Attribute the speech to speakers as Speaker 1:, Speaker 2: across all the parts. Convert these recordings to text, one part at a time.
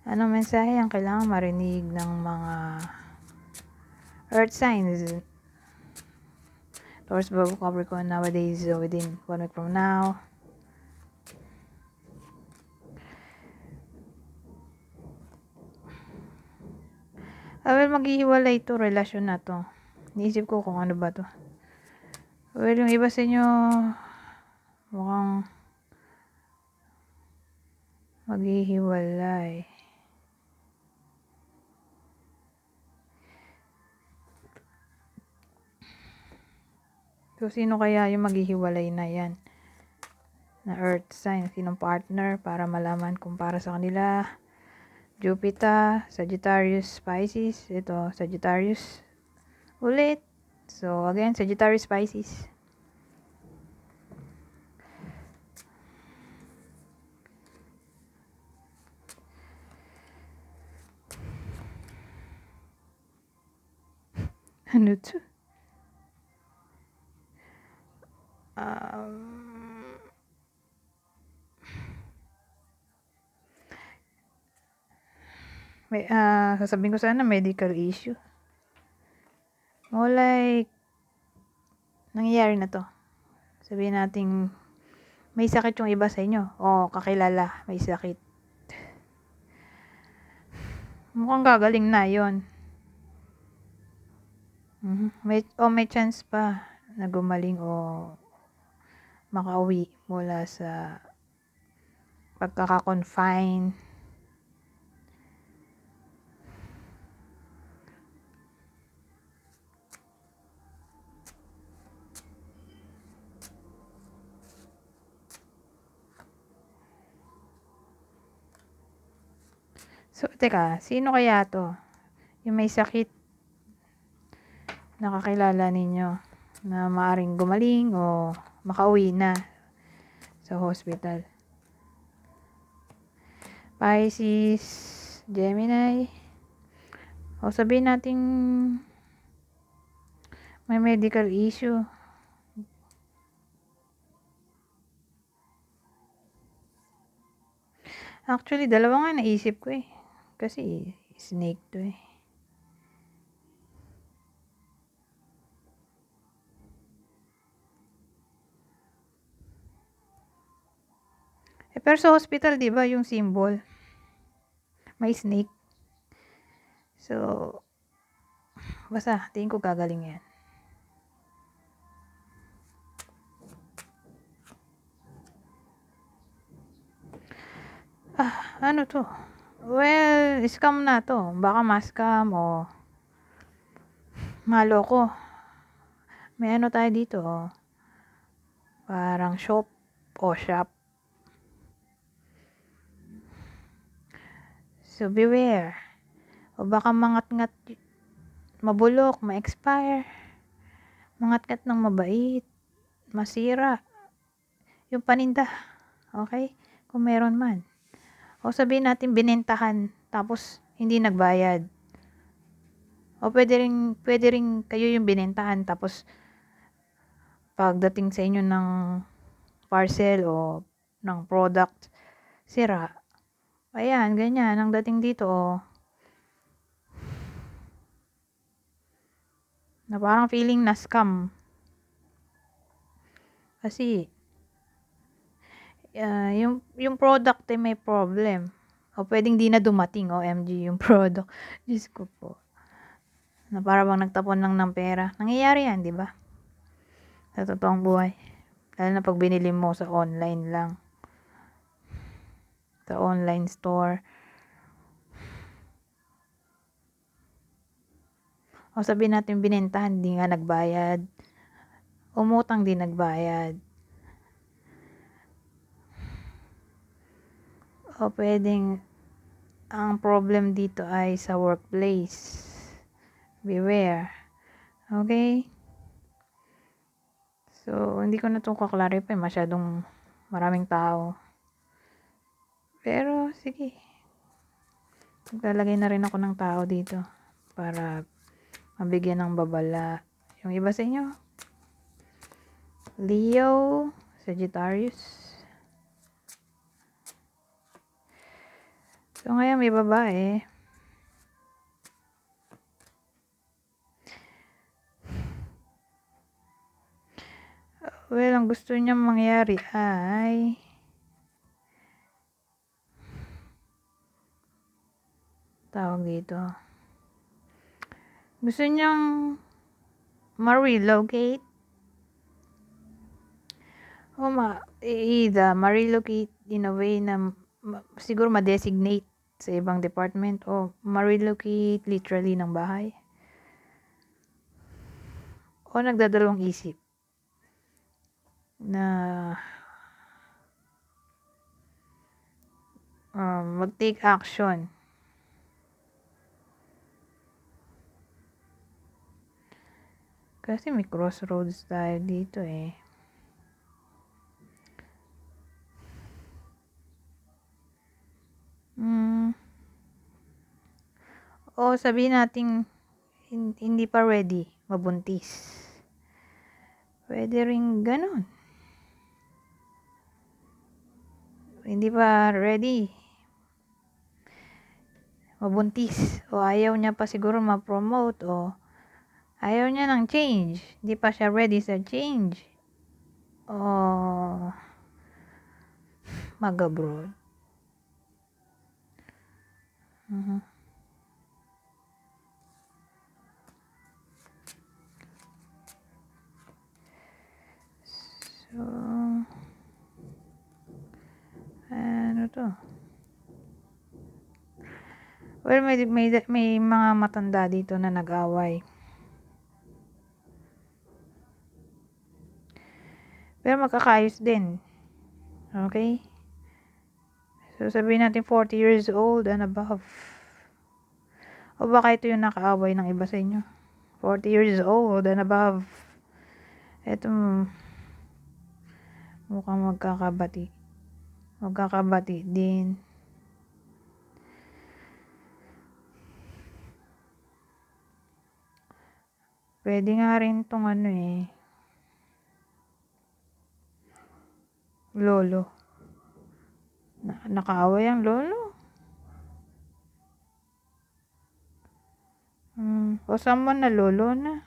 Speaker 1: Anong mensahe ang kailangan marinig ng mga earth signs? Taurus, Virgo, Capricorn nowadays, within 1 week from now. Well, maghihiwalay to, relasyon na to. Niisip ko kung ano ba to. Well, yung iba sa inyo, mukhang maghihiwalay. So, sino kaya yung maghihiwalay na yan? Na earth sign, sinong partner para malaman kung para sa kanila. Jupiter, Sagittarius, Pisces. Ito, Sagittarius. Ulit. So, again, Sagittarius, Pisces. Ano to? Sasabihin ko sana medical issue. Oh, like, nangyayari na to. Sabihin natin, may sakit yung iba sa inyo. O, kakilala, may sakit. Mukhang gagaling na yon. May chance pa na gumaling o makauwi mula sa pagkaka-confine. So, teka, sino kaya to? Yung may sakit nakakilala ninyo na maaring gumaling o makauwi na sa hospital. Pisces, Gemini. O sabihin natin may medical issue. Actually, dalawa nga naisip ko eh. Kasi snake to eh. Pero sa hospital, di ba, yung symbol, may snake. So, basta, tingin ko gagaling yan. Ano to? Well, scam na to. Baka ma-scam o maloko. May ano tayo dito, oh. Parang shop o shop. So, beware. O baka mangat-ngat, mabulok, ma-expire. Mangat-ngat ng mabait, masira. Yung paninda. Okay? Kung meron man. O sabihin natin binentahan, tapos hindi nagbayad. O pwede rin kayo yung binentahan, tapos pagdating sa inyo ng parcel o ng product, sira. Ayan, ganyan. Ang dating dito, oh. Na parang feeling na scam. Kasi, yung product ay may problem. O pwedeng di na dumating, OMG, yung product. Diyos ko po. Na parang bang nagtapon lang ng pera. Nangyayari yan, di ba? Sa totoong buhay. Lalo na pag binili mo sa online lang. Sa online store. O sabihin natin binentahan, di nga nagbayad. Umutang di nagbayad. O pwedeng ang problem dito ay sa workplace. Beware. Okay? So, hindi ko na itong kaklarify. Masyadong maraming tao. Pero, sige. Maglalagay na rin ako ng tao dito. Para mabigyan ng babala. Yung iba sa inyo. Leo, Sagittarius. So, ngayon may babae. Well, ang gusto niyang mangyari ay tawag dito. Gusto niyang ma-relocate o ma-relocate in a way na siguro ma-designate sa ibang department o ma-relocate literally ng bahay. O nagdadalawang isip na mag-take action. Kasi may crossroads tayo dito eh. O sabihin natin hindi pa ready mabuntis. Pwede rin ganun. Hindi pa ready mabuntis. O ayaw niya pa siguro ma-promote. O ayaw niya ng change. Hindi pa siya ready sa change. O mag-abroad. So, ano to? Well, may mga matanda dito na nag-away. Pero magkakayos din. Okay? So, sabihin natin 40 years old and above. O baka ito yung nakaaway ng iba sa inyo. 40 years old and above. Ito, mukhang magkakabati. Magkakabati din. Pwede nga rin tong lolo. Nakaaway ang lolo. O someone na lolo na.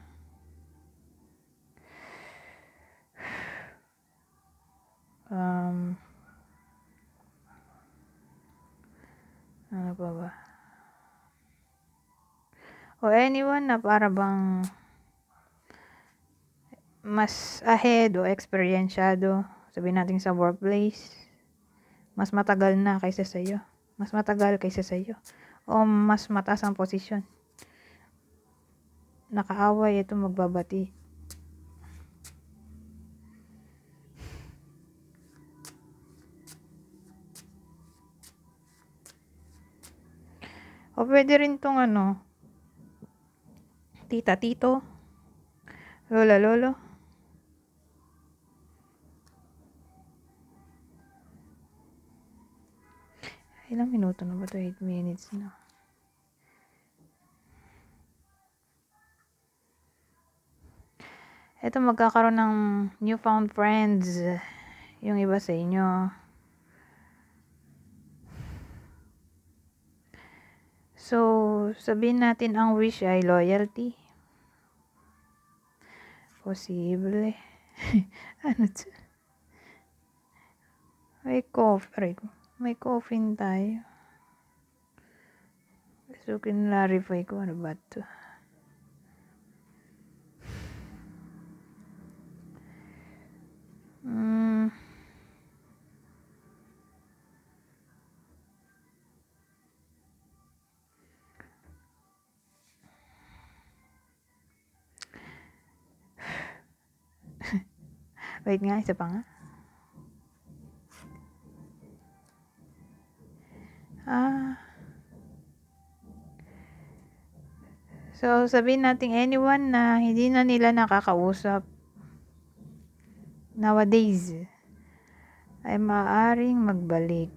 Speaker 1: Ano pa ba? O anyone na para bang mas ahead o experienciado, sabihin natin sa workplace, mas matagal na kaysa sa'yo. Mas matagal kaysa sa'yo. O mas mataas ang posisyon. Nakaaway, ito magbabati. O pwede rin tong tita, tito, lola, lolo. Ilang minuto na ba ito? 8 minutes na. Ito magkakaroon ng newfound friends yung iba sa inyo. So, sabihin natin ang wish ay loyalty. Posible. Ano to? May coffin tayo. So, kinlarify ko ano ba to? Wait nga, isa pa nga. So, sabihin natin anyone na hindi na nila nakakausap nowadays ay maaaring magbalik.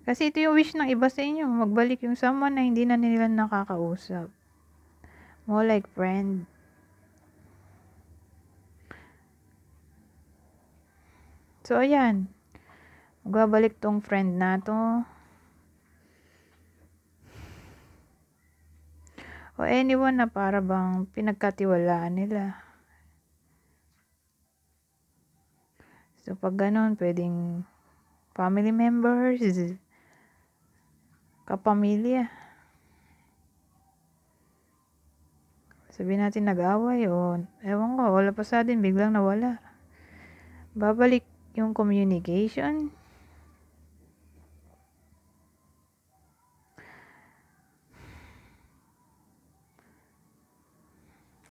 Speaker 1: Kasi ito yung wish ng iba sa inyo, magbalik yung someone na hindi na nila nakakausap. More like friend. So, ayan. Magbabalik tong friend na to. O anyone na para bang pinagkatiwalaan nila. So, pag ganun, pwedeng family members, kapamilya. Sabihin natin nag-away o ewan ko, wala pa sa atin, biglang nawala. Babalik yung communication.